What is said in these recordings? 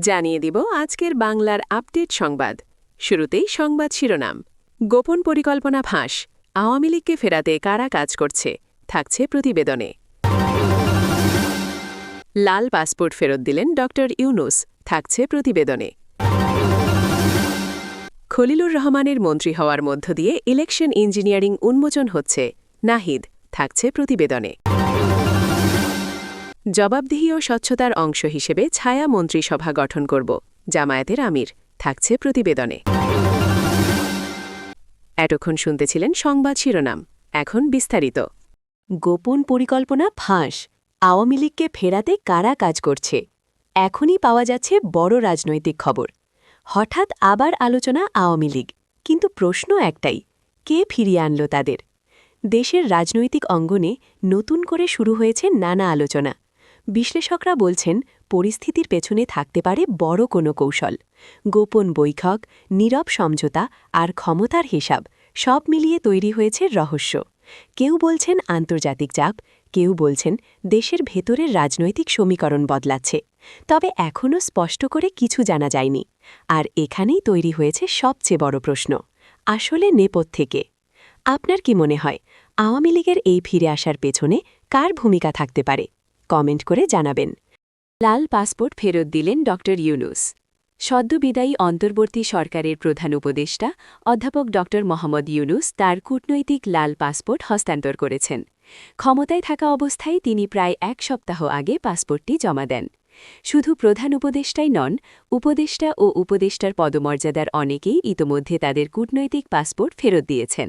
জানিয়ে দিব আজকের বাংলার আপডেট সংবাদ। শুরুতেই সংবাদ শিরোনাম। গোপন পরিকল্পনা ফাঁস, আওয়ামী লীগকে ফেরাতে কারা কাজ করছে, থাকছে প্রতিবেদনে। লাল পাসপোর্ট ফেরত দিলেন ড ইউনূস, থাকছে প্রতিবেদনে। খলিলুর রহমানের মন্ত্রী হওয়ার মধ্য দিয়ে ইলেকশন ইঞ্জিনিয়ারিং উন্মোচন হচ্ছে, নাহিদ, থাকছে প্রতিবেদনে। জবাবদিহি ও স্বচ্ছতার অংশ হিসেবে ছায়া মন্ত্রিসভা গঠন করব, জামায়াতের আমির, থাকছে প্রতিবেদনে। এতক্ষণ শুনতেছিলেন সংবাদ শিরোনাম, এখন বিস্তারিত। গোপন পরিকল্পনা ফাঁস, আওয়ামী লীগকে ফেরাতে কারা কাজ করছে, এখনই পাওয়া যাচ্ছে বড় রাজনৈতিক খবর। হঠাৎ আবার আলোচনা আওয়ামী লীগ, কিন্তু প্রশ্ন একটাই, কে ফিরিয়ে আনল তাদের? দেশের রাজনৈতিক অঙ্গনে নতুন করে শুরু হয়েছে নানা আলোচনা। বিশ্লেষকরা বলছেন পরিস্থিতির পেছনে থাকতে পারে বড় কোনো কৌশল, গোপন বৈঠক, নীরব সমঝোতা আর ক্ষমতার হিসাব, সব মিলিয়ে তৈরি হয়েছে রহস্য। কেউ বলছেন আন্তর্জাতিক চাপ, কেউ বলছেন দেশের ভেতরের রাজনৈতিক সমীকরণ বদলাচ্ছে। তবে এখনও স্পষ্ট করে কিছু জানা যায়নি। আর এখানেই তৈরি হয়েছে সবচেয়ে বড় প্রশ্ন, আসলে নেপথ্যে কে? আপনার কি মনে হয় আওয়ামী লীগের এই ফিরে আসার পেছনে কার ভূমিকা থাকতে পারে? কমেন্ট করে জানাবেন। লাল পাসপোর্ট ফেরত দিলেন ড ইউনূস। সদ্যবিদায়ী অন্তর্বর্তী সরকারের প্রধান উপদেষ্টা অধ্যাপক ড মোহাম্মদ ইউনূস তার কূটনৈতিক লাল পাসপোর্ট হস্তান্তর করেছেন। ক্ষমতায় থাকা অবস্থায় তিনি প্রায় এক সপ্তাহ আগে পাসপোর্টটি জমা দেন। শুধু প্রধান উপদেষ্টাই নন, উপদেষ্টা ও উপদেষ্টার পদমর্যাদার অনেকেই ইতোমধ্যে তাদের কূটনৈতিক পাসপোর্ট ফেরত দিয়েছেন।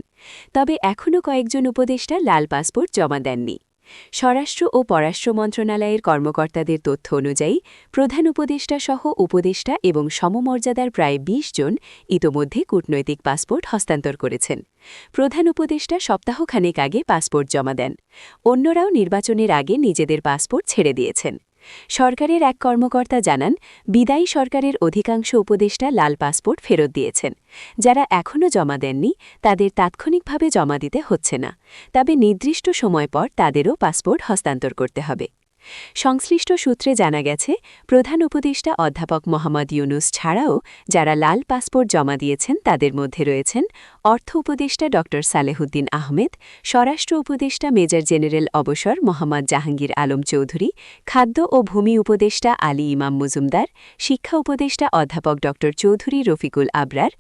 তবে এখনও কয়েকজন উপদেষ্টা লাল পাসপোর্ট জমা দেননি। স্বরাষ্ট্র ও পররাষ্ট্র মন্ত্রণালয়ের কর্মকর্তাদের তথ্য অনুযায়ী প্রধান উপদেষ্টা সহ উপদেষ্টা এবং সমমর্যাদার প্রায় ২০ জন ইতোমধ্যে কূটনৈতিক পাসপোর্ট হস্তান্তর করেছেন। প্রধান উপদেষ্টা সপ্তাহখানেক আগে পাসপোর্ট জমা দেন। অন্যরাও নির্বাচনের আগে নিজেদের পাসপোর্ট ছেড়ে দিয়েছেন। সরকারের এক কর্মকর্তা জানান, বিদায়ী সরকারের অধিকাংশ উপদেষ্টা লাল পাসপোর্ট ফেরত দিয়েছেন। যারা এখনও জমা দেননি তাদের তাৎক্ষণিকভাবে জমা দিতে হচ্ছে না, তবে নির্দিষ্ট সময় পর তাদেরও পাসপোর্ট হস্তান্তর করতে হবে। সংশ্লিষ্ট সূত্রে জানা গেছে, প্রধান উপদেষ্টা অধ্যাপক মোহাম্মদ ইউনূস ছাড়াও যারা লাল পাসপোর্ট জমা দিয়েছেন তাদের মধ্যে রয়েছেন অর্থ উপদেষ্টা ড সালেহুদ্দিন আহমেদ, স্বরাষ্ট্র উপদেষ্টা মেজর জেনারেল অবসর মোহাম্মদ জাহাঙ্গীর আলম চৌধুরী, খাদ্য ও ভূমি উপদেষ্টা আলী ইমাম মজুমদার, শিক্ষা উপদেষ্টা অধ্যাপক ড চৌধুরী রফিকুল আবরার,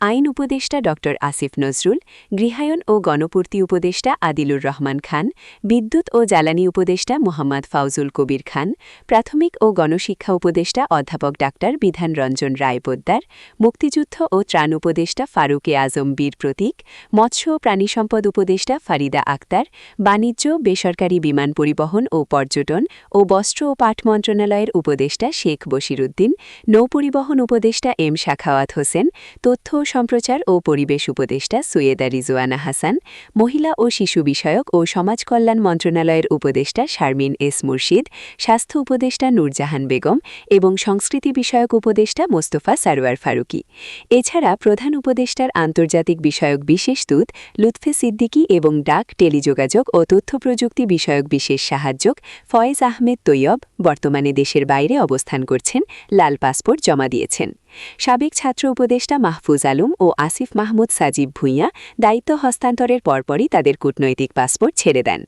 আইন উপদেষ্টা ড আসিফ নজরুল, গৃহায়ন ও গণপূর্তি উপদেষ্টা আদিলুর রহমান খান, বিদ্যুৎ ও জ্বালানি উপদেষ্টা মোহাম্মদ ফাউজুল কবির খান, প্রাথমিক ও গণশিক্ষা উপদেষ্টা অধ্যাপক ডাক্তার বিধান রঞ্জন রায় পোদ্দার, মুক্তিযুদ্ধ ও ত্রাণ উপদেষ্টা ফারুকে আজম বীর প্রতীক, মৎস্য ও প্রাণিসম্পদ উপদেষ্টা ফারিদা আক্তার, বাণিজ্য, বেসরকারি বিমান পরিবহন ও পর্যটন ও বস্ত্র ও পাট মন্ত্রণালয়ের উপদেষ্টা শেখ বশিরউদ্দিন, নৌপরিবহন উপদেষ্টা এম শাখাওয়াত হোসেন, তথ্য ও সম্প্রচার ও পরিবেশ উপদেষ্টা সৈয়দা রিজওয়ানা হাসান, মহিলা ও শিশু বিষয়ক ও সমাজ কল্যাণ মন্ত্রণালয়ের উপদেষ্টা শারমিন এস মুর্শিদ, স্বাস্থ্য উপদেষ্টা নূরজাহান বেগম এবং সংস্কৃতি বিষয়ক উপদেষ্টা মোস্তফা সারোয়ার ফারুকী। এছাড়া প্রধান উপদেষ্টার আন্তর্জাতিক বিষয়ক বিশেষ দূত লুৎফে সিদ্দিকী এবং ডাক, টেলিযোগাযোগ ও তথ্য প্রযুক্তি বিষয়ক বিশেষ সাহায্যক ফয়েজ আহমেদ তৈয়ব বর্তমানে দেশের বাইরে অবস্থান করছেন, লাল পাসপোর্ট জমা দিয়েছেন। সাবেক ছাত্র উপদেষ্টা মাহফুজ আলম ও আসিফ মাহমুদ সাজিব ভুঁইয়া দায়িত্ব হস্তান্তরের পরপরই তাদের কূটনৈতিক পাসপোর্ট ছেড়ে দেন।